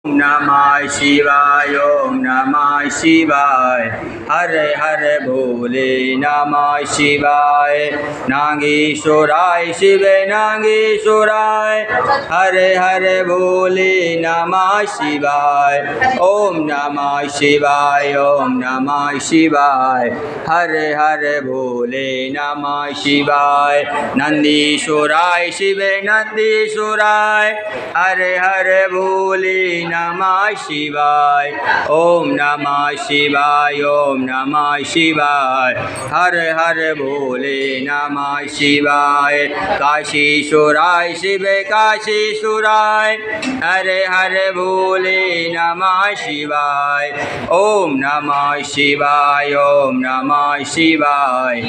नमः शिवाय ओम नमः शिवाय हरे हरे भोले नमः शिवाय नागेश्वराय शिव नागेश्वराय हरे हरे भोले नमः शिवाय ओम नमः शिवाय ओम नमः शिवाय हरे हरे भोले नमः शिवाय नंदीश्वराय शिव नंदीश्वराय हरे हरे भोले नमः शिवाय ओम नमः शिवाय ओम नमः शिवाय हर हर भोले नमः शिवाय काशीश्वराय शिव काशीश्वराय हरे हरे भोले नमः शिवाय ओम नमः शिवाय ओम नमः शिवाय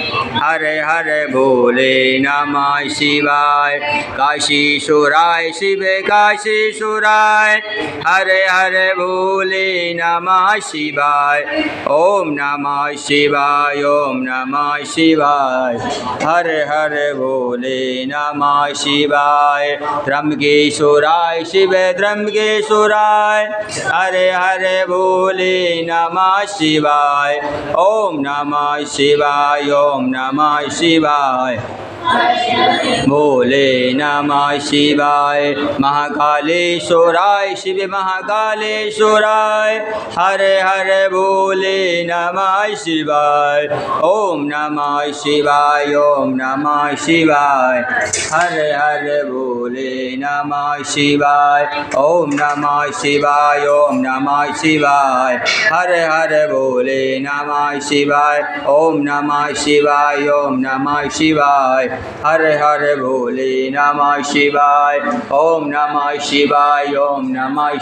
हरे हरे भोले नमः शिवाय काशीश्वराय शिव काशीश्वराय हरे हरे भोले नमः शिवाय ओम नमः शिवाय ओम नमः शिवाय हरे हरे भोले नमः शिवाय त्र्यंबकेश्वराय शिव त्र्यंबकेश्वराय हरे हरे भोले नमः शिवाय ओम नमः शिवाय ओम नमः शिवाय भोले नमः शिवाय महाकालेश्वराय शिव महाकालेश्वराय हरे हरे भोले नमः शिवाय ओम नमः शिवाय ओम नमः शिवाय हरे हरे भोले नमः शिवाय ओम नमः शिवाय ओम नमः शिवाय हरे हरे भोले नमः शिवाय ओम नमः शिवाय ओम नमः शिवाय हरे हरे भोले नमः शिवाय ओम नमः शिवाय ओम नमः